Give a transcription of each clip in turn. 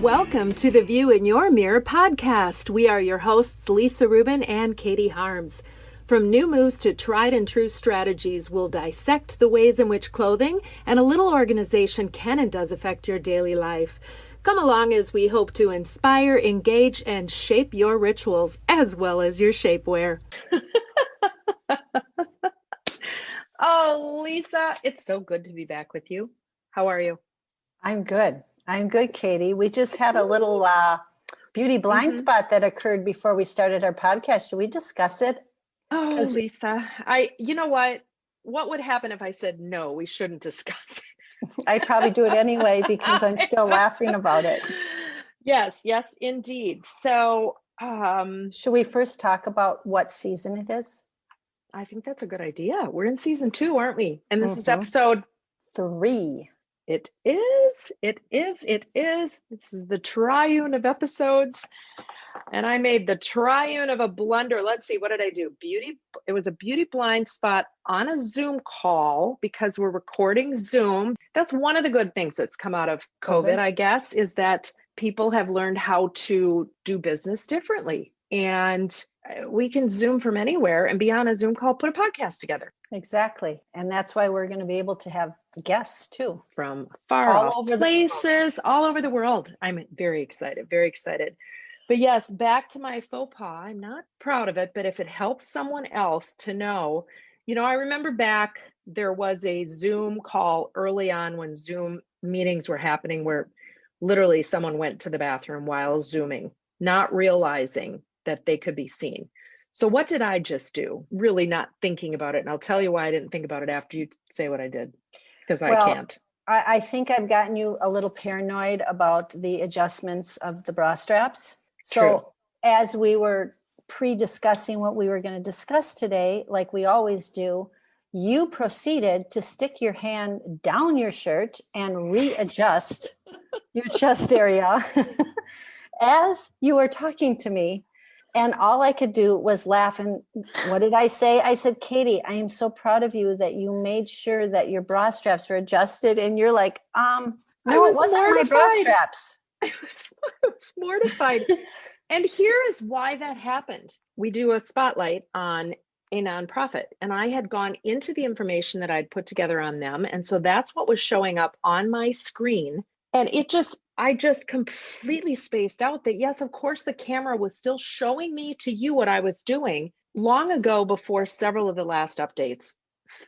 Welcome to the View in Your Mirror podcast. We are your hosts, Lisa Rubin and Katie Harms. From new moves to tried and true strategies, we'll dissect the ways in which clothing and a little organization can and does affect your daily life. Come along as we hope to inspire, engage, and shape your rituals as well as your shapewear. Oh, Lisa, it's so good to be back with you. How are you? I'm good, Katie. We just had a little beauty blind spot that occurred before we started our podcast. Should we discuss it? Oh, Lisa, you know what? What would happen if I said, no, we shouldn't discuss it? I'd probably do it anyway because I'm still laughing about it. Yes, indeed. So, should we first talk about what season it is? I think that's a good idea. We're in season 2, aren't we? And this is episode 3. It is. This is the triune of episodes. And I made the triune of a blunder. Let's see, what did I do? It was a beauty blind spot on a Zoom call because we're recording Zoom. That's one of the good things that's come out of COVID, I guess, is that people have learned how to do business differently. And we can Zoom from anywhere and be on a Zoom call, put a podcast together. Exactly. And that's why we're going to be able to have guests too. From far off places, all over the world. I'm very excited, very excited. But yes, back to my faux pas. I'm not proud of it, but if it helps someone else to know, I remember back, there was a Zoom call early on when Zoom meetings were happening where literally someone went to the bathroom while Zooming, not realizing that they could be seen. So what did I just do? Really not thinking about it. And I'll tell you why I didn't think about it after you say what I did, because I can't. I think I've gotten you a little paranoid about the adjustments of the bra straps. So as we were pre-discussing what we were going to discuss today, like we always do, you proceeded to stick your hand down your shirt and readjust your chest area as you were talking to me. And all I could do was laugh. And what did I say? I said, Katie, I am so proud of you that you made sure that your bra straps were adjusted. And you're like, no, it wasn't my bra straps. I was mortified. And here is why that happened. We do a spotlight on a nonprofit, and I had gone into the information that I'd put together on them. And so that's what was showing up on my screen. And I just completely spaced out that, yes, of course, the camera was still showing me to you what I was doing. Long ago, before several of the last updates,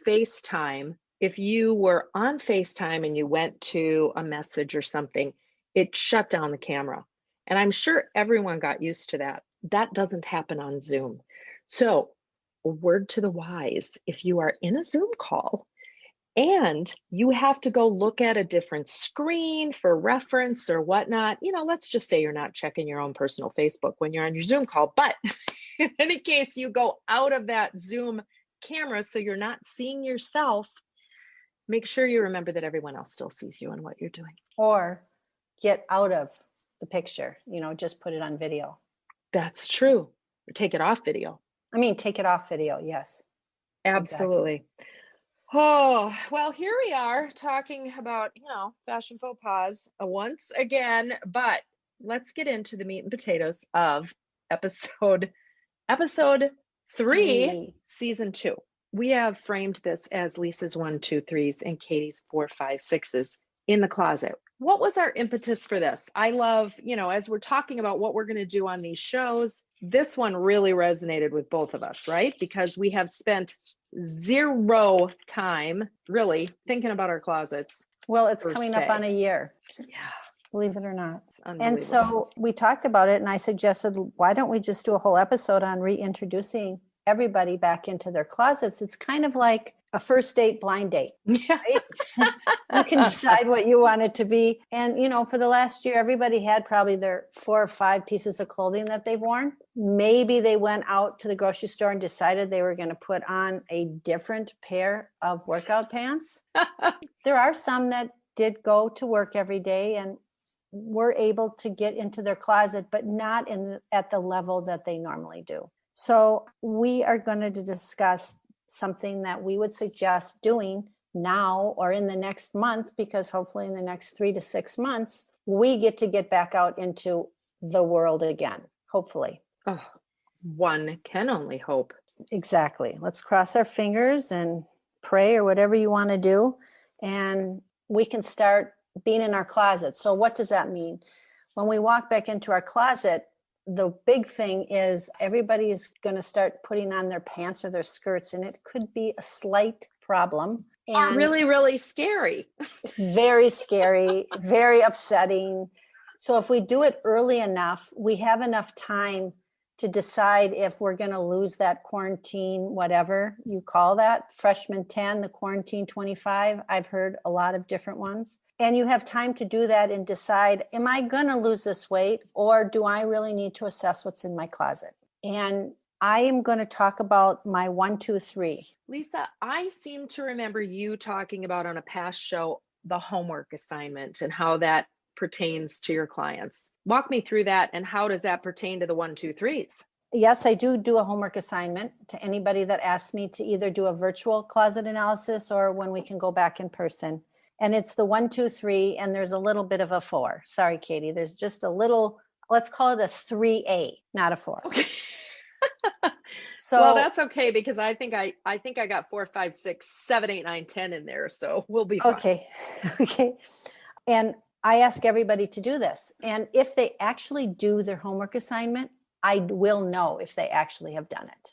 FaceTime, if you were on FaceTime and you went to a message or something, it shut down the camera. And I'm sure everyone got used to that. That doesn't happen on Zoom. So a word to the wise, if you are in a Zoom call and you have to go look at a different screen for reference or whatnot, let's just say you're not checking your own personal Facebook when you're on your Zoom call. But in any case, you go out of that Zoom camera so you're not seeing yourself, make sure you remember that everyone else still sees you and what you're doing. Or get out of the picture, just put it on video. That's true. Or take it off video. Take it off video. Yes. Absolutely. Exactly. Oh, well, here we are talking about, fashion faux pas once again, but let's get into the meat and potatoes of episode 3, season 2. We have framed this as Lisa's 1, 2, 3s and Katie's 4, 5, 6s in the closet. What was our impetus for this? I love, as we're talking about what we're going to do on these shows, this one really resonated with both of us, right? Because we have spent zero time really thinking about our closets. Well, it's coming up on a year. Yeah. Believe it or not. And so we talked about it and I suggested, why don't we just do a whole episode on reintroducing everybody back into their closets? It's kind of like a first date blind date. Right? You can decide what you want it to be. And, for the last year, everybody had probably their 4 or 5 pieces of clothing that they've worn. Maybe they went out to the grocery store and decided they were going to put on a different pair of workout pants. There are some that did go to work every day and were able to get into their closet, but not at the level that they normally do. So we are going to discuss something that we would suggest doing now or in the next month, because hopefully in the next 3 to 6 months, we get back out into the world again, hopefully. Oh, one can only hope. Exactly. Let's cross our fingers and pray or whatever you want to do. And we can start being in our closet. So what does that mean? When we walk back into our closet, the big thing is everybody is going to start putting on their pants or their skirts, and it could be a slight problem. And really, really scary. It's very scary, very upsetting. So if we do it early enough, we have enough time to decide if we're going to lose that quarantine, whatever you call that, freshman 10, the quarantine 25. I've heard a lot of different ones. And you have time to do that and decide, am I going to lose this weight, or do I really need to assess what's in my closet? And I am going to talk about my 1, 2, 3. Lisa, I seem to remember you talking about on a past show, the homework assignment and how that pertains to your clients. Walk me through that, and how does that pertain to the 1, 2, 3s? Yes, I do a homework assignment to anybody that asks me to either do a virtual closet analysis or when we can go back in person. And it's the 1, 2, 3, and there's a little bit of a 4. Sorry, Katie. There's just a little, let's call it a 3A, not a 4. Okay. So, well, that's okay, because I think I got 4, 5, 6, 7, 8, 9, 10 in there. So we'll be fine. Okay. And I ask everybody to do this. And if they actually do their homework assignment, I will know if they actually have done it.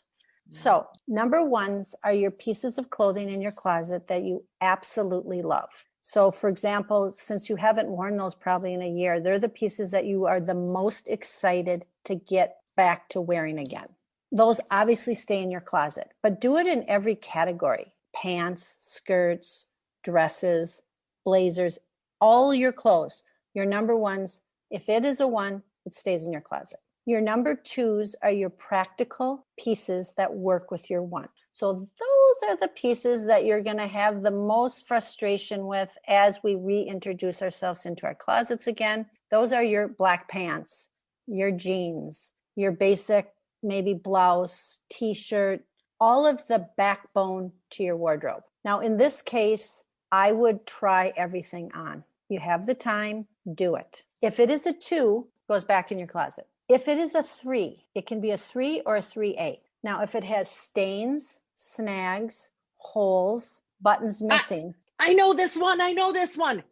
So number 1s are your pieces of clothing in your closet that you absolutely love. So for example, since you haven't worn those probably in a year, they're the pieces that you are the most excited to get back to wearing again. Those obviously stay in your closet, but do it in every category: pants, skirts, dresses, blazers, all your clothes. Your number 1s, if it is a 1, it stays in your closet. Your number 2s are your practical pieces that work with your 1. So those are the pieces that you're going to have the most frustration with as we reintroduce ourselves into our closets again. Those are your black pants, your jeans, your basic maybe blouse, t-shirt, all of the backbone to your wardrobe. Now, in this case, I would try everything on. You have the time, do it. If it is a 2, it goes back in your closet. If it is a 3, it can be a 3 or a 3A. Now, if it has stains, snags, holes, buttons missing. I know this one.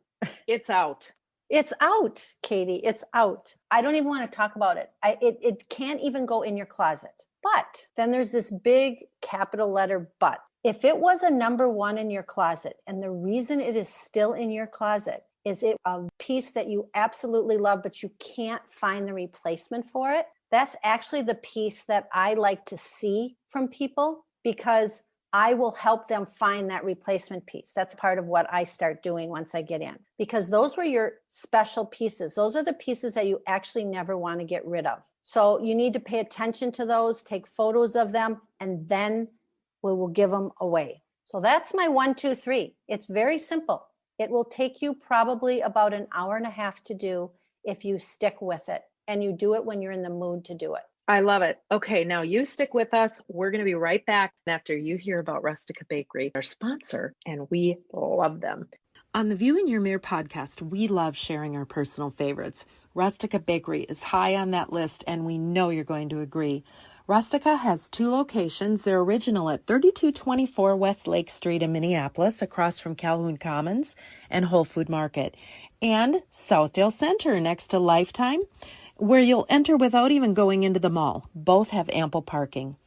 It's out. It's out, Katie. It's out. I don't even want to talk about it. It can't even go in your closet. But then there's this big capital letter but. If it was a number 1 in your closet, and the reason it is still in your closet is it a piece that you absolutely love, but you can't find the replacement for it, that's actually the piece that I like to see from people, because I will help them find that replacement piece. That's part of what I start doing once I get in, because those were your special pieces. Those are the pieces that you actually never want to get rid of. So you need to pay attention to those, take photos of them, and then we will give them away. So that's my 1, 2, 3. It's very simple. It will take you probably about an hour and a half to do if you stick with it, and you do it when you're in the mood to do it. I love it. Okay, now you stick with us. We're going to be right back after you hear about Rustica Bakery, our sponsor, and we love them. On the View in Your Mirror podcast, we love sharing our personal favorites. Rustica Bakery is high on that list, and we know you're going to agree. Rustica has 2 locations. They're original at 3224 West Lake Street in Minneapolis, across from Calhoun Commons and Whole Food Market, and Southdale Center next to Lifetime, where you'll enter without even going into the mall. Both have ample parking.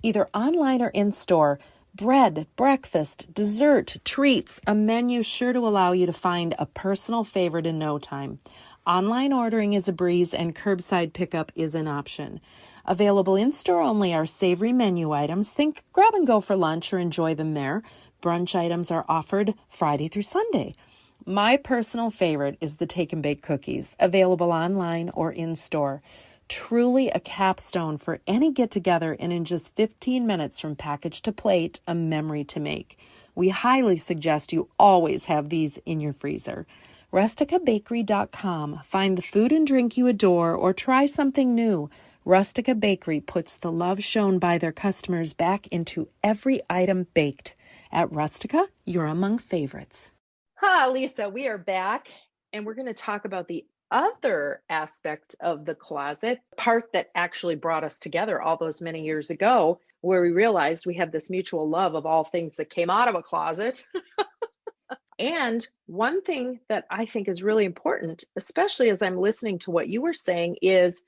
Either online or in-store, bread, breakfast, dessert, treats, a menu sure to allow you to find a personal favorite in no time. Online ordering is a breeze, and curbside pickup is an option. Available in-store only are savory menu items. Think grab and go for lunch or enjoy them there. Brunch items are offered Friday through Sunday. My personal favorite is the Take and Bake cookies, available online or in-store. Truly a capstone for any get-together, and in just 15 minutes from package to plate, a memory to make. We highly suggest you always have these in your freezer. RusticaBakery.com. Find the food and drink you adore, or try something new. Rustica Bakery puts the love shown by their customers back into every item baked. At Rustica, you're among favorites. Hi, Lisa, we are back, and we're going to talk about the other aspect of the closet, part that actually brought us together all those many years ago, where we realized we had this mutual love of all things that came out of a closet. And one thing that I think is really important, especially as I'm listening to what you were saying, is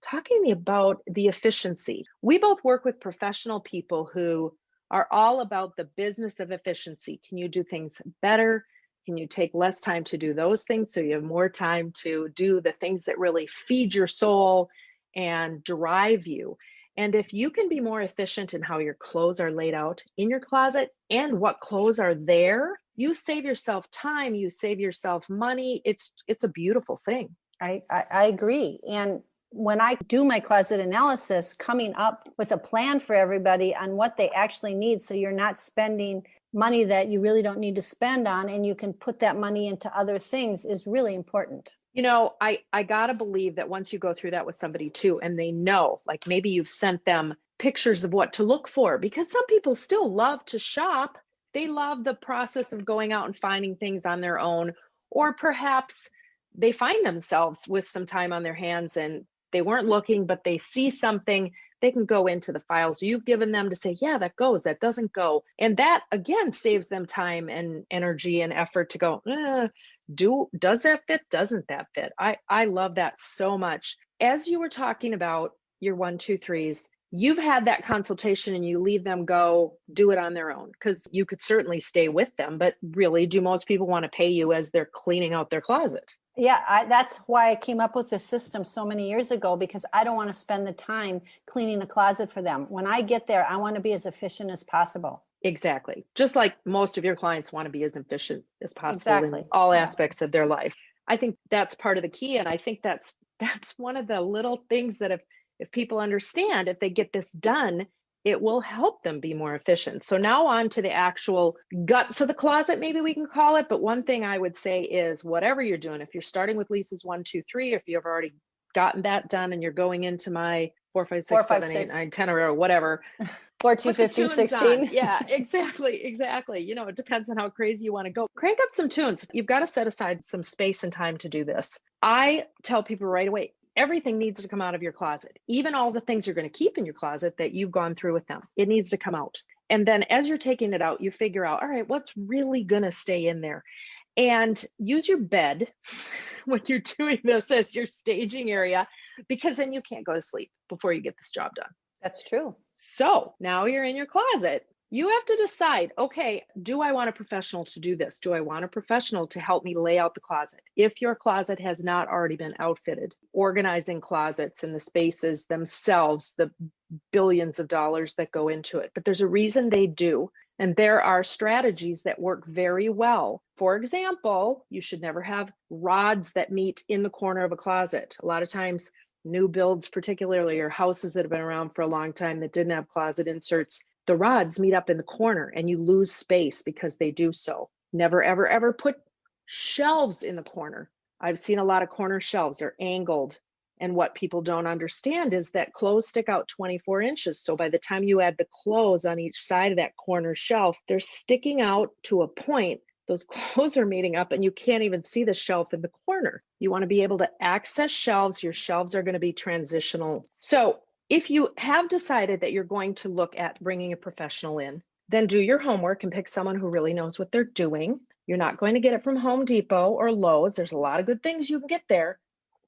talking about the efficiency. We both work with professional people who are all about the business of efficiency. Can you do things better? Can you take less time to do those things so you have more time to do the things that really feed your soul and drive you? And if you can be more efficient in how your clothes are laid out in your closet and what clothes are there, you save yourself time, you save yourself money. It's a beautiful thing. I agree. And when I do my closet analysis, coming up with a plan for everybody on what they actually need, so you're not spending money that you really don't need to spend on, and you can put that money into other things, is really important. You know, I gotta believe that once you go through that with somebody too, and they know, like maybe you've sent them pictures of what to look for, because some people still love to shop. They love the process of going out and finding things on their own, or perhaps they find themselves with some time on their hands and they weren't looking, but they see something. They can go into the files you've given them to say, yeah, that goes, that doesn't go. And that again saves them time and energy and effort to go, does that fit? Doesn't that fit? I love that so much. As you were talking about your 1, 2, 3s, you've had that consultation and you leave them go do it on their own, because you could certainly stay with them, but really, do most people want to pay you as they're cleaning out their closet? Yeah, that's why I came up with this system so many years ago, because I don't want to spend the time cleaning the closet for them. When I get there, I want to be as efficient as possible. Exactly. Just like most of your clients want to be as efficient as possible Exactly. in all aspects of their life. I think that's part of the key. And I think that's one of the little things that if people understand, if they get this done, it will help them be more efficient. So now on to the actual guts of the closet, maybe we can call it. But one thing I would say is, whatever you're doing, if you're starting with Lisa's 1, 2, 3, if you've already gotten that done and you're going into my 4, 5, 6, 7, 8, 9, 10, or whatever. 14, 15, 16. Yeah, exactly. You know, it depends on how crazy you want to go. Crank up some tunes. You've got to set aside some space and time to do this. I tell people right away, everything needs to come out of your closet. Even all the things you're going to keep in your closet that you've gone through with them, it needs to come out. And then as you're taking it out, you figure out, all right, what's really going to stay in there? And use your bed when you're doing this as your staging area, because then you can't go to sleep before you get this job done. That's true. So now you're in your closet. You have to decide, okay, do I want a professional to do this? Do I want a professional to help me lay out the closet? If your closet has not already been outfitted, organizing closets and the spaces themselves, the billions of dollars that go into it. But there's a reason they do. And there are strategies that work very well. For example, you should never have rods that meet in the corner of a closet. A lot of times, new builds, particularly, or houses that have been around for a long time that didn't have closet inserts, the rods meet up in the corner and you lose space because they do so. Never, ever, ever put shelves in the corner. I've seen a lot of corner shelves. They're angled. And what people don't understand is that clothes stick out 24 inches. So by the time you add the clothes on each side of that corner shelf, they're sticking out to a point. Those clothes are meeting up and you can't even see the shelf in the corner. You want to be able to access shelves. Your shelves are going to be transitional. So if you have decided that you're going to look at bringing a professional in, then do your homework and pick someone who really knows what they're doing. You're not going to get it from Home Depot or Lowe's. There's a lot of good things you can get there.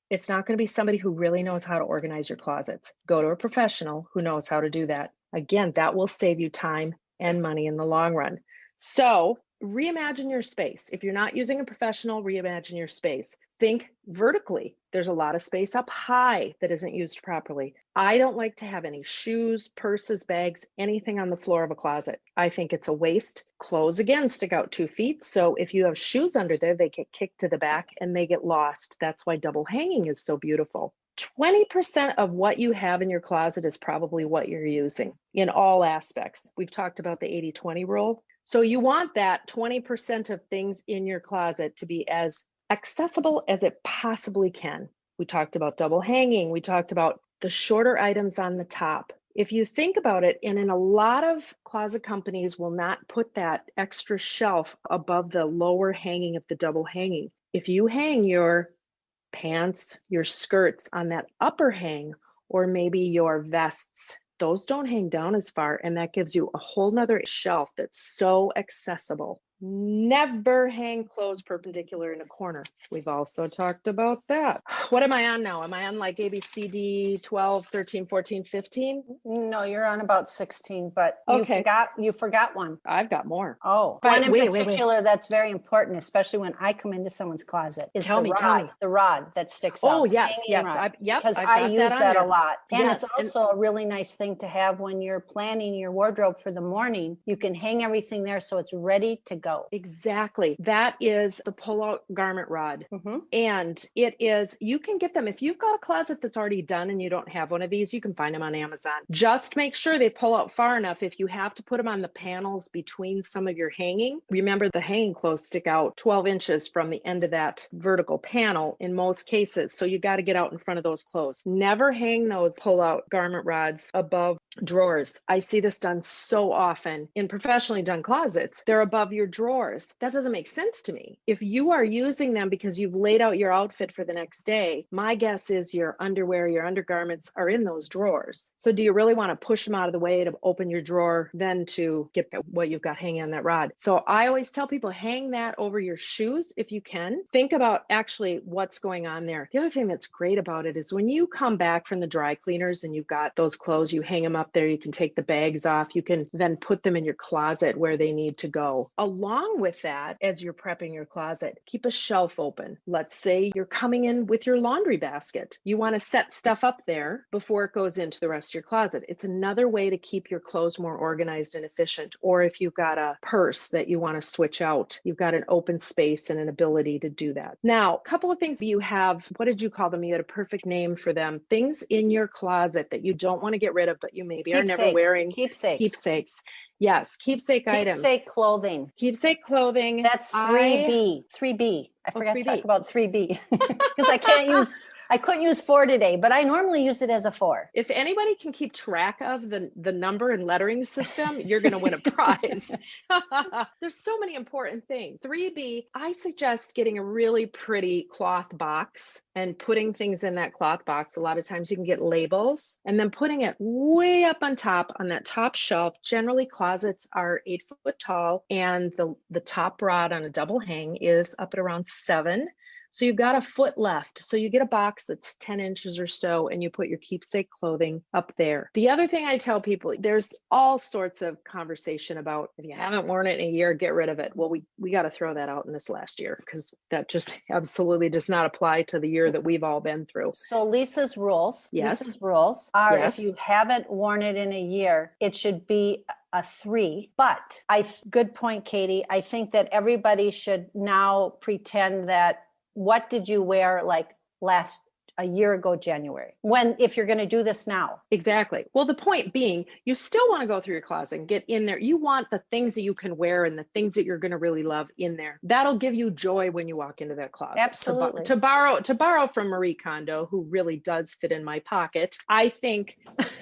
It's not going to be somebody who really knows how to organize your closets. Go to a professional who knows how to do that. Again, that will save you time and money in the long run. So reimagine your space. If you're not using a professional, reimagine your space. Think vertically. There's a lot of space up high that isn't used properly. I don't like to have any shoes, purses, bags, anything on the floor of a closet. I think it's a waste. Clothes, again, stick out 2 feet. So if you have shoes under there, they get kicked to the back and they get lost. That's why double hanging is so beautiful. 20% of what you have in your closet is probably what you're using in all aspects. We've talked about the 80-20 rule. So you want that 20% of things in your closet to be as accessible as it possibly can. We talked about double hanging. We talked about the shorter items on the top. If you think about it, and in a lot of closet companies will not put that extra shelf above the lower hanging of the double hanging. If you hang your pants, your skirts on that upper hang, or maybe your vests, those don't hang down as far, and that gives you a whole nother shelf that's so accessible. Never hang clothes perpendicular in a corner. We've also talked about that. What am I on now? Am I on like ABCD 12, 13, 14, 15? No, you're on about 16, but Okay. you forgot one. I've got more. Oh, Right, one in wait. particular that's very important, especially when I come into someone's closet, is Tell the me. rod that sticks out. Oh, the yes. hanging rod. Because Because I use that a lot. And Yes, it's also a really nice thing to have when you're planning your wardrobe for the morning. You can hang everything there so it's ready to go. Exactly. That is the pull-out garment rod. And it is, you can get them. If you've got a closet that's already done and you don't have one of these, you can find them on Amazon. Just make sure they pull out far enough. If you have to put them on the panels between some of your hanging, remember the hanging clothes stick out 12 inches from the end of that vertical panel in most cases. So you got to get out in front of those clothes. Never hang those pull-out garment rods above drawers. I see this done so often in professionally done closets. They're above your drawers. That doesn't make sense to me. If you are using them because you've laid out your outfit for the next day, my guess is your underwear, your undergarments are in those drawers. So do you really want to push them out of the way to open your drawer, then to get what you've got hanging on that rod? So I always tell people, hang that over your shoes if you can. Think about actually what's going on there. The other thing that's great about it is when you come back from the dry cleaners and you've got those clothes, you hang them up there, you can take the bags off, you can then put them in your closet where they need to go. Along with that, as you're prepping your closet, keep a shelf open. Let's say you're coming in with your laundry basket. You want to set stuff up there before it goes into the rest of your closet. It's another way to keep your clothes more organized and efficient. Or if you've got a purse that you want to switch out, you've got an open space and an ability to do that. Now, a couple of things you have, what did you call them? You had a perfect name for them. Things in your closet that you don't want to get rid of, but you maybe are never wearing. Keepsakes. Yes, keepsake items. Keepsake clothing. Keepsake clothing. That's 3B. 3B. I forgot to talk about 3B because I couldn't use 4 today, but I normally use it as a 4. If anybody can keep track of the number and lettering system, you're going to win a prize. There's so many important things. 3B, I suggest getting a really pretty cloth box and putting things in that cloth box. A lot of times you can get labels and then putting it way up on top on that top shelf. Generally closets are 8 foot tall and the top rod on a double hang is up at around 7. So you've got a foot left. So you get a box that's 10 inches or so and you put your keepsake clothing up there. The other thing I tell people, there's all sorts of conversation about if you haven't worn it in a year, get rid of it. Well, we got to throw that out in this last year because that just absolutely does not apply to the year that we've all been through. So Lisa's rules are if you haven't worn it in a year, it should be a 3. But good point, Katie. I think that everybody should now pretend that what did you wear like a year ago, January, if you're going to do this now. Exactly. Well, the point being, you still want to go through your closet and get in there. You want the things that you can wear and the things that you're going to really love in there. That'll give you joy when you walk into that closet. Absolutely. To borrow from Marie Kondo, who really does fit in my pocket, I think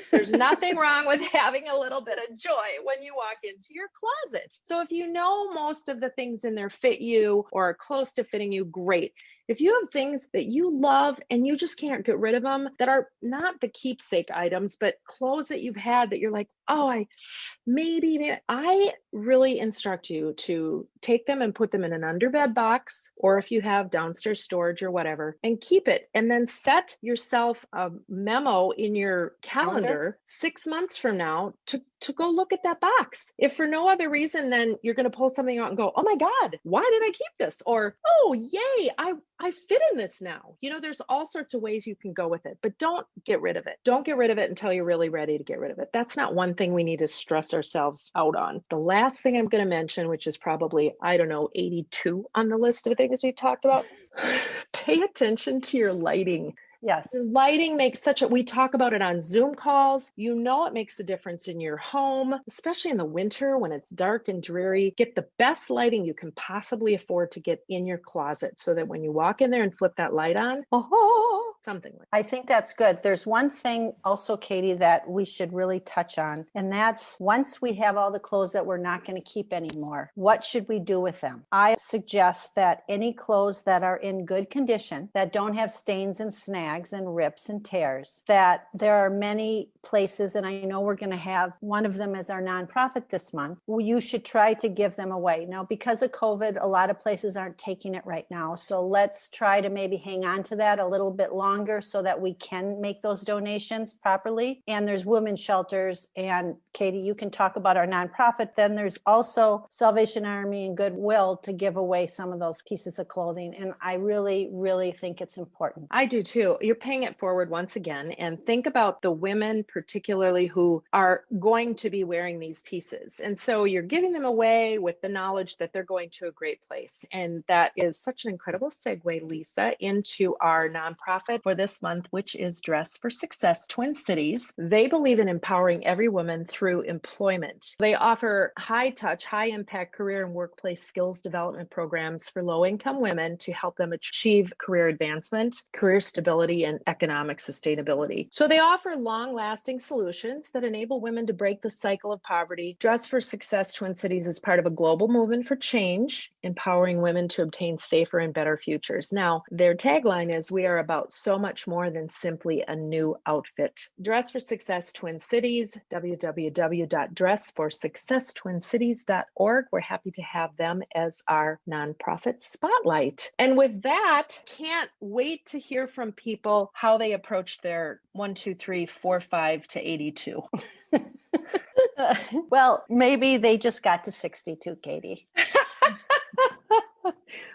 there's nothing wrong with having a little bit of joy when you walk into your closet. So if you know most of the things in there fit you or are close to fitting you, great. If you have things that you love and you just can't get rid of them, that are not the keepsake items, but clothes that you've had that you're like, oh, I really instruct you to take them and put them in an underbed box, or if you have downstairs storage or whatever, and keep it. And then set yourself a memo in your calendar 6 months from now to go look at that box. If for no other reason, then you're going to pull something out and go, oh my God, why did I keep this? Or, oh, yay, I fit in this now. There's all sorts of ways you can go with it, but don't get rid of it. Don't get rid of it until you're really ready to get rid of it. That's not one thing we need to stress ourselves out on. The last thing I'm going to mention, which is probably, 82 on the list of things we've talked about, pay attention to your lighting. Yes. The lighting makes we talk about it on Zoom calls. It makes a difference in your home, especially in the winter when it's dark and dreary. Get the best lighting you can possibly afford to get in your closet so that when you walk in there and flip that light on, something like I think that's good. There's one thing also, Katie, that we should really touch on, and that's once we have all the clothes that we're not going to keep anymore, what should we do with them? I suggest that any clothes that are in good condition, that don't have stains and snags and rips and tears, that there are many places, and I know we're going to have one of them as our nonprofit this month, you should try to give them away. Now, because of COVID, a lot of places aren't taking it right now. So let's try to maybe hang on to that a little bit longer so that we can make those donations properly. And there's women's shelters. And Katie, you can talk about our nonprofit. Then there's also Salvation Army and Goodwill to give away some of those pieces of clothing. And I really, really think it's important. I do too. You're paying it forward once again. And think about the women, particularly who are going to be wearing these pieces. And so you're giving them away with the knowledge that they're going to a great place. And that is such an incredible segue, Lisa, into our nonprofit for this month, which is Dress for Success Twin Cities. They believe in empowering every woman through employment. They offer high touch, high impact career and workplace skills development programs for low income women to help them achieve career advancement, career stability, and economic sustainability. So they offer long lasting solutions that enable women to break the cycle of poverty. Dress for Success Twin Cities is part of a global movement for change, empowering women to obtain safer and better futures. Now, their tagline is, "We are about so much more than simply a new outfit." Dress for Success Twin Cities, www.dressforsuccesstwincities.org. We're happy to have them as our nonprofit spotlight. And with that, can't wait to hear from people how they approach their 1, 2, 3, 4, 5 to 82. Well, maybe they just got to 62, Katie.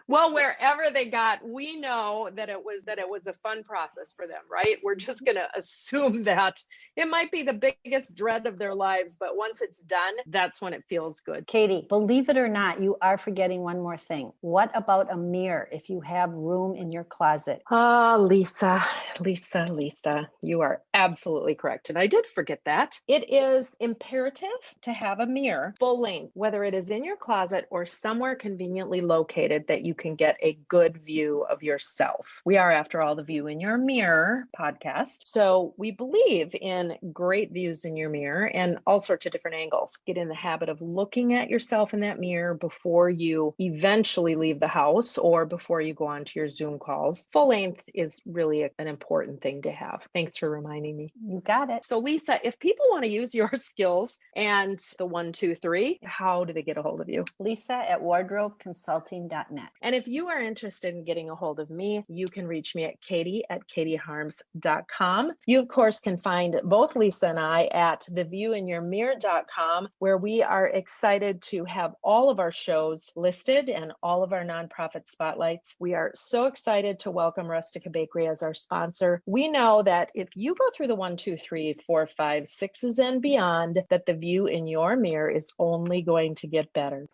Well, wherever they got, we know that it was a fun process for them, right? We're just going to assume that it might be the biggest dread of their lives, but once it's done, that's when it feels good. Katie, believe it or not, you are forgetting one more thing. What about a mirror if you have room in your closet? Lisa, you are absolutely correct. And I did forget that. It is imperative to have a mirror full length, whether it is in your closet or somewhere conveniently located that you can get a good view of yourself. We are, after all, the View in Your Mirror podcast. So we believe in great views in your mirror and all sorts of different angles. Get in the habit of looking at yourself in that mirror before you eventually leave the house or before you go on to your Zoom calls. Full length is really an important thing to have. Thanks for reminding me. You got it. So Lisa, if people want to use your skills and the 1, 2, 3, how do they get a hold of you? Lisa@wardrobeconsulting.net. And if you are interested in getting a hold of me, you can reach me at katie@katieharms.com. You, of course, can find both Lisa and I at theviewinyourmirror.com, where we are excited to have all of our shows listed and all of our nonprofit spotlights. We are so excited to welcome Rustica Bakery as our sponsor. We know that if you go through the 1, 2, 3, 4, 5, 6s and beyond, that the view in your mirror is only going to get better.